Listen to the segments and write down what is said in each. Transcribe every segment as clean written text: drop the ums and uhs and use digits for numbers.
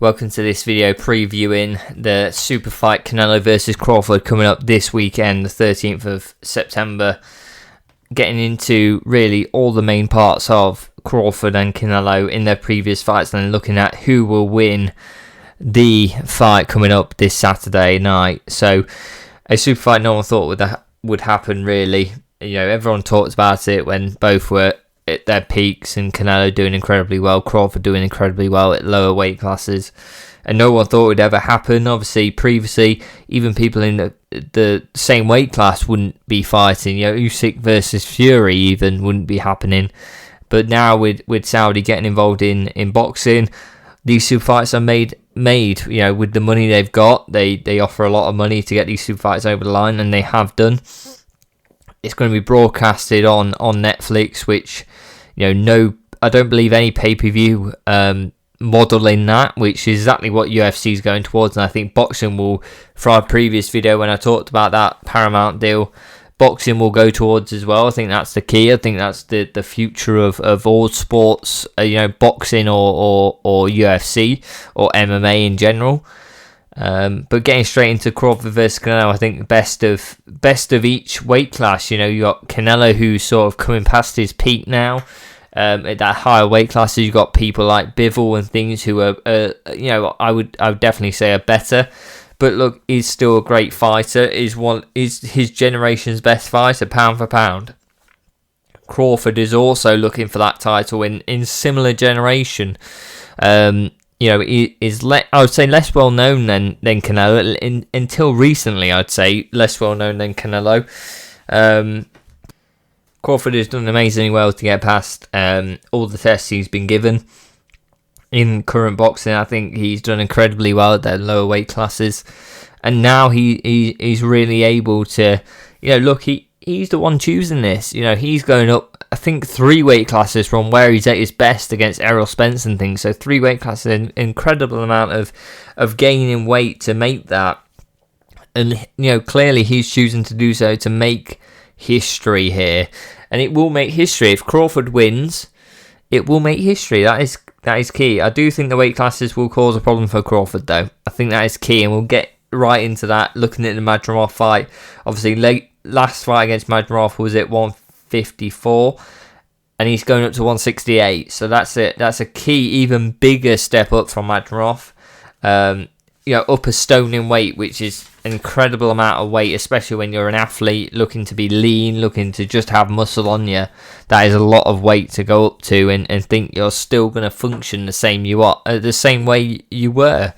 Welcome to this video previewing the super fight Canelo versus Crawford coming up this weekend, the 13th of September. Getting into really all the main parts of Crawford and Canelo in their previous fights, and looking at who will win the fight coming up this Saturday night. So a super fight no one thought would happen, really. You know, everyone talked about it when both were at their peaks, and Canelo doing incredibly well, Crawford doing incredibly well at lower weight classes, and no one thought it would ever happen. Obviously, previously, even people in the same weight class wouldn't be fighting. You know, Usyk versus Fury even wouldn't be happening. But now with Saudi getting involved in boxing, these super fights are made. You know, with the money they've got, they offer a lot of money to get these super fights over the line, and they have done. It's going to be broadcasted on Netflix, which, you know, I don't believe any pay-per-view model in that, which is exactly what UFC is going towards. And I think boxing will, for our previous video when I talked about that Paramount deal, boxing will go towards as well. I think that's the key. I think that's the future of all sports, you know, boxing or UFC or MMA in general. But getting straight into Crawford versus Canelo, I think best of each weight class. You know, you got Canelo, who's sort of coming past his peak now. At that higher weight classes, you got people like Bivol and things who are, you know, I would definitely say are better. But look, he's still a great fighter. Is his generation's best fighter, pound for pound. Crawford is also looking for that title in similar generation. You know, he is I would say less well known than Canelo. Until recently, I'd say less well known than Canelo. Crawford has done amazingly well to get past all the tests he's been given in current boxing. I think he's done incredibly well at their lower weight classes, and now he's really able to, you know, look, he's the one choosing this. You know, he's going up, I think, 3 weight classes from where he's at his best against Errol Spence and things. So 3 weight classes, an incredible amount of gaining weight to make that. And, you know, clearly he's choosing to do so to make history here. And it will make history. If Crawford wins, it will make history. That is key. I do think the weight classes will cause a problem for Crawford, though. I think that is key, and we'll get right into that, looking at the Madrimov fight. Obviously, last fight against Madrimov was at 154, and he's going up to 168. So that's it. That's a key, even bigger step up from Madrimov. You know, up a stone in weight, which is an incredible amount of weight, especially when you're an athlete looking to be lean, looking to just have muscle on you. That is a lot of weight to go up to, and think you're still going to function the same way you were.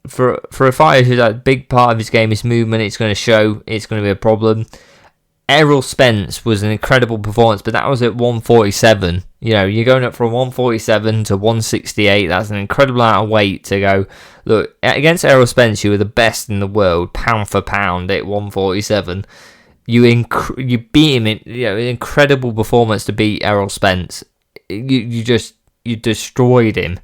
For a fighter who's a big part of his game is movement, it's going to be a problem. Errol Spence was an incredible performance, but that was at 147. You know, you're going up from 147 to 168. That's an incredible amount of weight to go. Look, against Errol Spence, you were the best in the world, pound for pound, at 147. You beat him in, you know, an incredible performance to beat Errol Spence. You destroyed him.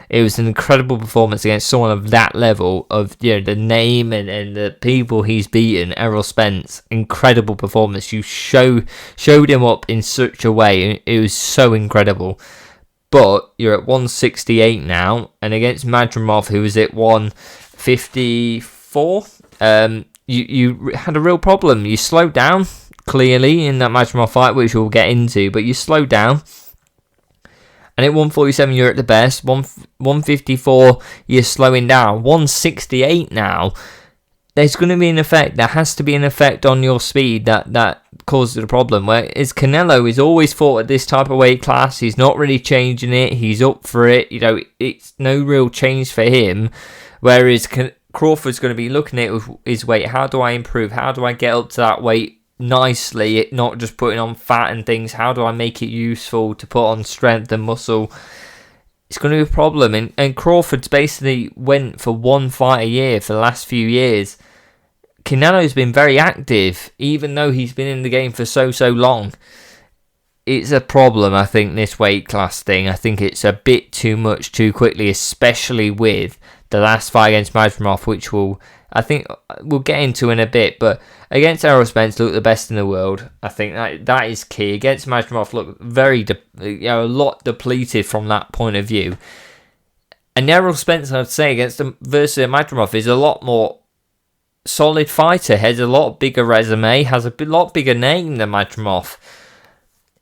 It was an incredible performance against someone of that level, of, you know, the name and the people he's beaten. Errol Spence, incredible performance. You showed him up in such a way. It was so incredible. But you're at 168 now, and against Madrimov, who was at 154, you had a real problem. You slowed down, clearly, in that Madrimov fight, which we'll get into, but you slowed down. And at 147, you're at the best. 154, you're slowing down. 168 now, there's going to be an effect. There has to be an effect on your speed that causes a problem. Whereas Canelo is always fought at this type of weight class. He's not really changing it. He's up for it. You know, it's no real change for him. Whereas Crawford's going to be looking at his weight. How do I improve? How do I get up to that weight nicely, not just putting on fat and things? How do I make it useful to put on strength and muscle? It's going to be a problem. And Crawford's basically went for 1 fight a year for the last few years. Canelo's been very active, even though he's been in the game for so long. It's a problem, I think, this weight class thing. I think it's a bit too much too quickly, especially with the last fight against Madrimov, which I think we'll get into in a bit. But against Errol Spence, look the best in the world. I think that is key. Against Madrimov, look very a lot depleted from that point of view. And Errol Spence, I'd say, against versus Madrimov is a lot more solid fighter, has a lot bigger resume, has a lot bigger name than Madrimov.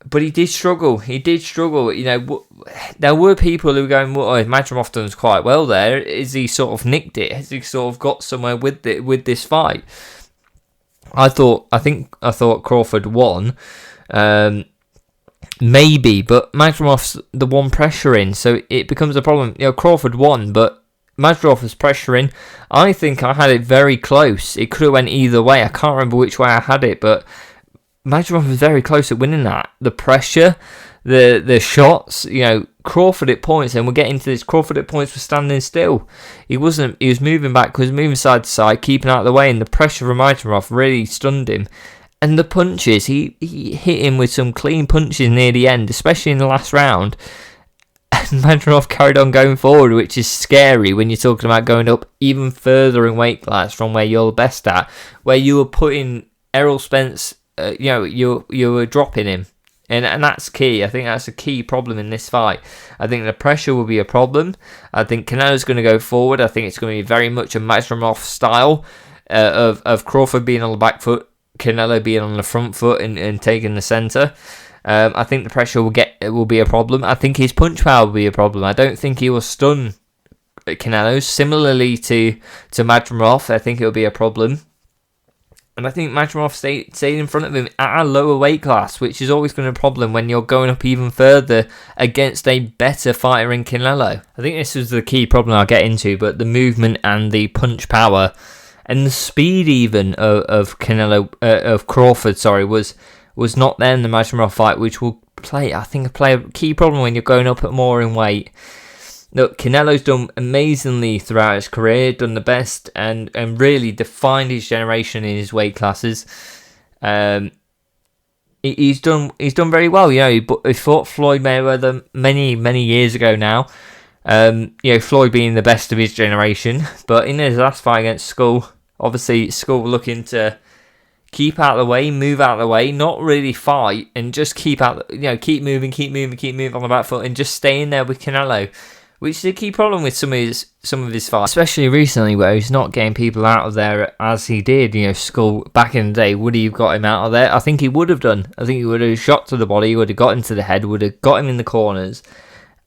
But he did struggle. You know, there were people who were going, well, Madrimov done quite well there. Is he sort of nicked it? Has he sort of got somewhere with this fight? I thought Crawford won. Maybe, but Madrimov's the one pressuring, so it becomes a problem. You know, Crawford won, but Madrimov was pressuring. I think I had it very close. It could have went either way. I can't remember which way I had it, but Madrimov was very close at winning that. The pressure, the shots, you know, Crawford at points, and we'll get into this, Crawford at points was standing still. He was moving backwards, moving side to side, keeping out of the way, and the pressure from Madrimov really stunned him. And the punches, he hit him with some clean punches near the end, especially in the last round. And Madrimov carried on going forward, which is scary when you're talking about going up even further in weight class from where you're the best at, where you were putting Errol Spence, you were dropping him. And that's key. I think that's a key problem in this fight. I think the pressure will be a problem. I think Canelo's going to go forward. I think it's going to be very much a Madrimov style of Crawford being on the back foot, Canelo being on the front foot and taking the centre. I think the pressure will be a problem. I think his punch power will be a problem. I don't think he will stun Canelo. Similarly to Madrimov, I think it will be a problem. And I think Madrimov stayed in front of him at a lower weight class, which is always going to be a problem when you're going up even further against a better fighter in Canelo. I think this is the key problem I'll get into, but the movement and the punch power and the speed even of Crawford, was not there in the Madrimov fight, which will play a key problem when you're going up more in weight. Look, Canelo's done amazingly throughout his career, done the best, and really defined his generation in his weight classes. He's done very well. You know, he fought Floyd Mayweather many years ago now. You know, Floyd being the best of his generation, but in his last fight against Skull, obviously Skull looking to keep out of the way, move out of the way, not really fight, and just keep moving on the back foot, and just stay in there with Canelo, which is a key problem with some of his fights, especially recently, where he's not getting people out of there as he did. You know, Skull back in the day, would he have got him out of there? I think he would have done. I think he would have shot to the body, would have got him to the head, would have got him in the corners,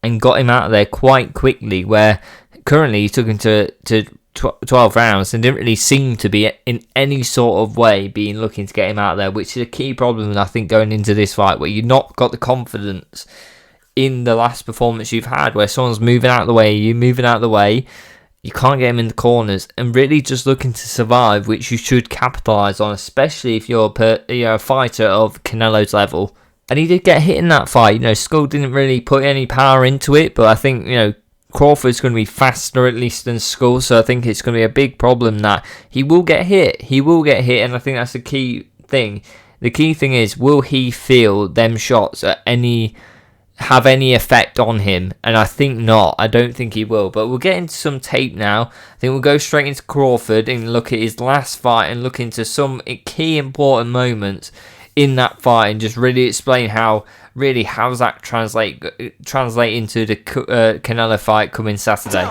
and got him out of there quite quickly. Where currently he took him to 12 rounds and didn't really seem to be in any sort of way being looking to get him out of there, which is a key problem, I think, going into this fight, where you've not got the confidence in the last performance you've had, where someone's moving out of the way, you can't get him in the corners, and really just looking to survive, which you should capitalise on, especially if you're a fighter of Canelo's level. And he did get hit in that fight. You know, Skull didn't really put any power into it, but I think, you know, Crawford's going to be faster at least than Skull, so I think it's going to be a big problem that he will get hit. And I think that's the key thing. The key thing is, will he feel them shots have any effect on him? And I think not. I don't think he will. But we'll get into some tape now. I think we'll go straight into Crawford and look at his last fight and look into some key important moments in that fight and just really explain how does that translate into the Canelo fight coming Saturday.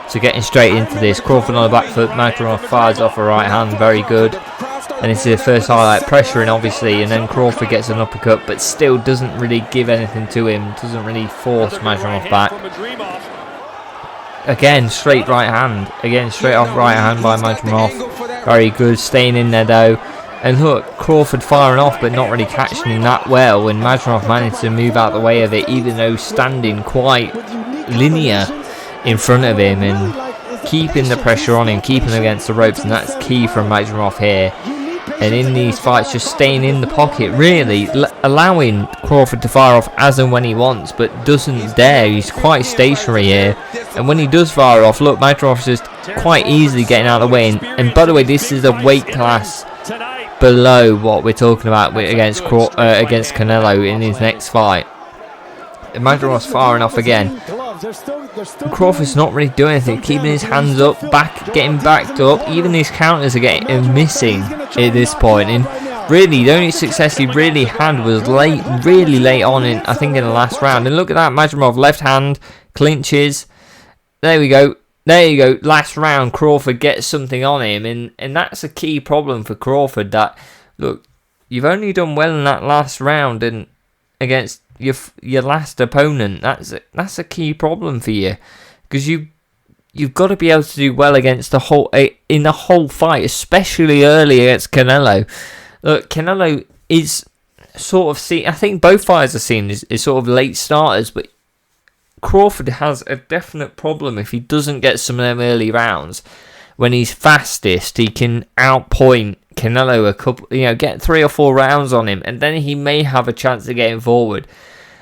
So getting straight into this, Crawford on the back foot, Madrimov fires off a right hand, very good. And this is the first highlight, pressuring obviously, and then Crawford gets an uppercut, but still doesn't really give anything to him, doesn't really force Madrimov back. Again, straight right hand, straight off right hand by Madrimov, very good, staying in there though. And look, Crawford firing off but not really catching him that well, and Madrimov managed to move out the way of it, even though standing quite linear in front of him and keeping the pressure on him, keeping him against the ropes, and that's key from Madrimov here. And in these fights, just staying in the pocket, really allowing Crawford to fire off as and when he wants, but doesn't dare. He's quite stationary here, and when he does fire off, look, Madrimov's just quite easily getting out of the way. And by the way, this is a weight class below what we're talking about against Canelo in his next fight. And Madrimov's firing off again. And Crawford's not really doing anything, keeping his hands up, getting backed up. Even his counters are missing at this point. And really, the only success he really had was really late on, I think in the last round. And look at that, Madrimov left hand clinches, there we go. There you go. Last round, Crawford gets something on him, and that's a key problem for Crawford. That, look, you've only done well in that last round and against your last opponent. That's a key problem for you, because you've got to be able to do well against the whole fight, especially early against Canelo. Look, Canelo is sort of seen. I think both fighters are seen as sort of late starters, but Crawford has a definite problem if he doesn't get some of them early rounds. When he's fastest, he can outpoint Canelo a couple, get 3 or 4 rounds on him, and then he may have a chance of getting forward.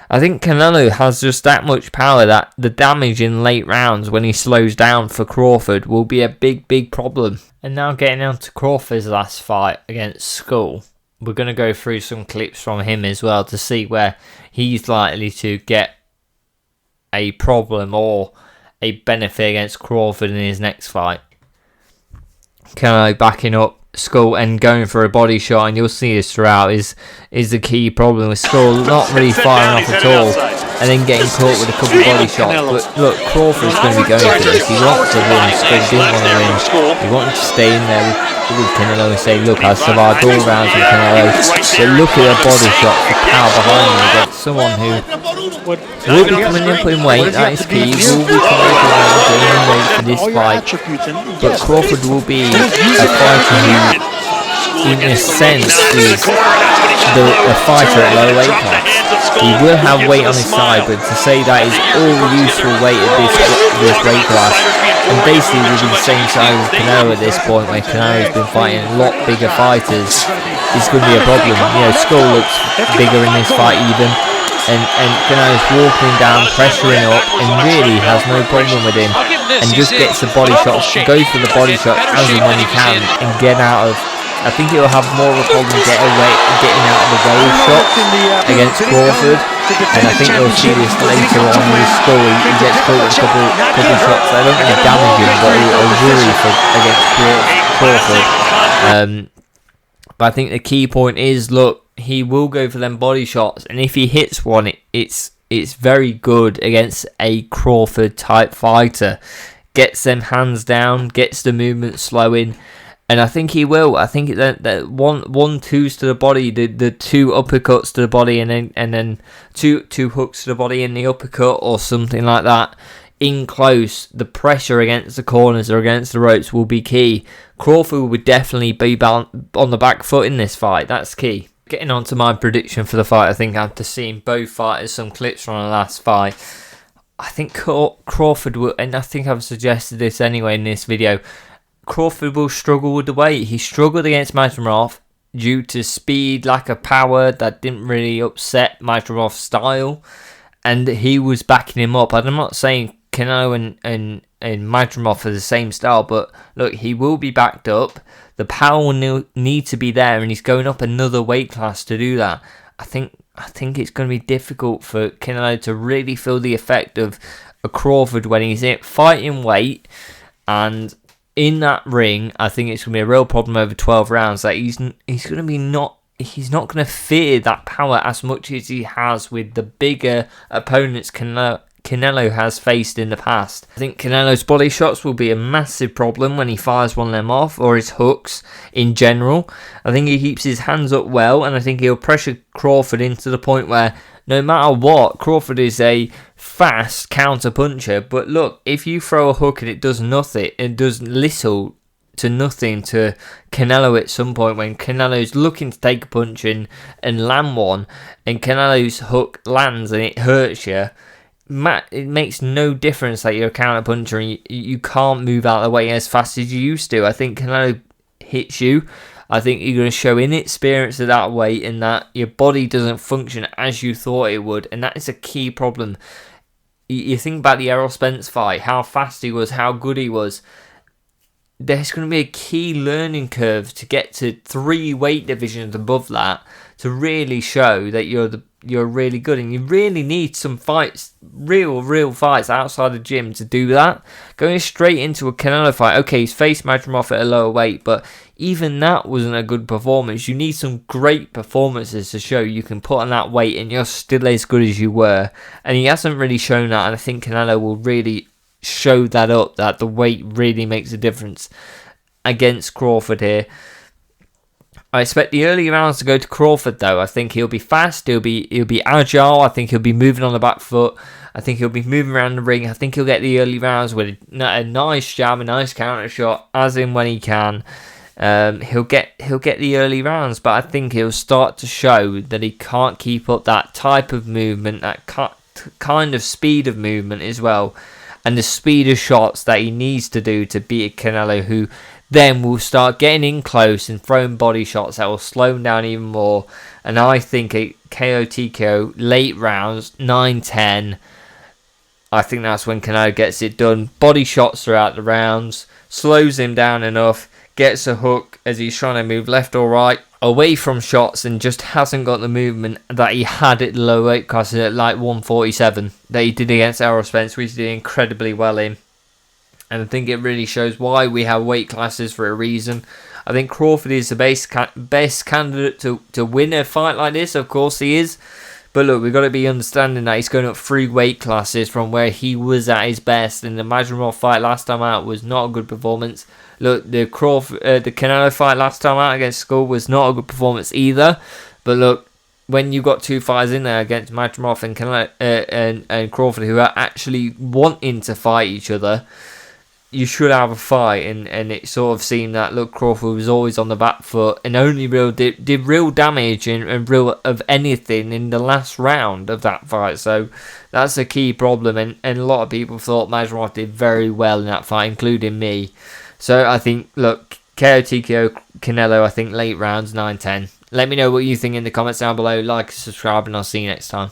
I think Canelo has just that much power that the damage in late rounds when he slows down for Crawford will be a big, big problem. And now getting on to Crawford's last fight against Skull. We're going to go through some clips from him as well to see where he's likely to get a problem or a benefit against Crawford in his next fight. Canelo backing up Skull and going for a body shot, and you'll see this throughout, is the key problem with Skull not really firing off at all and then getting caught with a couple of body shots. But look, Crawford's going to be going for this. He wants to win. Skull didn't want to win. He wanted to stay in there with Canelo and say, look, I survived all rounds with Canelo, but look at the body shot, the power behind him against someone who will be coming up in weight. That is key. Will be coming up in weight for this fight, but Crawford will be a fighter who, in a sense, is the fighter at low weight class. He will have weight on his side, but to say that is all useful weight at this weight class, and basically will be the same size as Canelo at this point, where Canelo has been fighting a lot bigger fighters, is going to be a problem. Skull looks bigger in this fight even, and Canelo's walking down, pressuring up, and really has no problem with him, and just gets the body shots, goes for the body shot as and when he can, and get out of. I think he'll have more of a problem getting out of the way shots against Crawford, and I think you'll see this later on with Skull. He gets caught with a couple shots that I don't really damage him, but he'll worry against Crawford. But I think the key point is, look, he will go for them body shots, and if he hits one, it's very good against a Crawford type fighter. Gets them hands down, gets the movement slowing. And I think he will. I think that one twos to the body, the 2 uppercuts to the body, and then two hooks to the body in the uppercut or something like that. In close, the pressure against the corners or against the ropes will be key. Crawford would definitely be on the back foot in this fight. That's key. Getting on to my prediction for the fight, I think after seeing both fighters, some clips from the last fight, I think Crawford will, and I think I've suggested this anyway in this video, Crawford will struggle with the weight. He struggled against Majumov due to speed, lack of power that didn't really upset Majumov's style, and he was backing him up. And I'm not saying Canelo and Majumov are the same style, but look, he will be backed up. The power will need to be there, and he's going up another weight class to do that. I think it's going to be difficult for Canelo to really feel the effect of a Crawford when he's fighting weight, and in that ring, I think it's going to be a real problem over 12 rounds. That he's going to be he's not going to fear that power as much as he has with the bigger opponents Canelo has faced in the past. I think Canelo's body shots will be a massive problem when he fires one of them off, or his hooks in general. I think he keeps his hands up well, and I think he'll pressure Crawford into the point where no matter what, Crawford is a fast counter puncher, but look, if you throw a hook and it does nothing, it does little to nothing to Canelo at some point when Canelo's looking to take a punch and land one, and Canelo's hook lands and it hurts you, it makes no difference that you're a counter puncher and you can't move out of the way as fast as you used to. I think Canelo hits you. I think you're going to show inexperience at that weight, and that your body doesn't function as you thought it would, and that is a key problem. You think about the Errol Spence fight, how fast he was, how good he was. There's going to be a key learning curve to get to 3 weight divisions above that to really show that you're really good, and you really need some fights, real fights outside the gym to do that. Going straight into a Canelo fight, okay, he's faced Majumov at a lower weight, but even that wasn't a good performance. You need some great performances to show you can put on that weight and you're still as good as you were, and he hasn't really shown that, and I think Canelo will really showed that up, that the weight really makes a difference against Crawford here. I expect the early rounds to go to Crawford though. I think he'll be fast, he'll be agile, I think he'll be moving on the back foot, I think he'll be moving around the ring, I think he'll get the early rounds with a nice jab, a nice counter shot, as in when he can. He'll get the early rounds, but I think he'll start to show that he can't keep up that type of movement, that kind of speed of movement as well, and the speed of shots that he needs to do to beat Canelo, who then will start getting in close and throwing body shots that will slow him down even more. And I think a KO TKO late rounds 9-10, I think that's when Canelo gets it done. Body shots throughout the rounds, slows him down enough, gets a hook as he's trying to move left or right away from shots, and just hasn't got the movement that he had at the low weight classes at like 147 that he did against Errol Spence, which he did incredibly well in. And I think it really shows why we have weight classes for a reason. I think Crawford is the best candidate to win a fight like this. Of course he is. But look, we've got to be understanding that he's going up 3 weight classes from where he was at his best. And the Majorov fight last time out was not a good performance. Look, the Canelo fight last time out against Skull was not a good performance either. But look, when you've got 2 fights in there against Majorov and Canelo, and Crawford, who are actually wanting to fight each other, you should have a fight, and it sort of seemed that, look, Crawford was always on the back foot and only did real damage and real of anything in the last round of that fight. So that's a key problem, and a lot of people thought Majorov did very well in that fight, including me. So I think, look, KO TKO Canelo, I think late rounds 9-10. Let me know what you think in the comments down below. Like and subscribe, and I'll see you next time.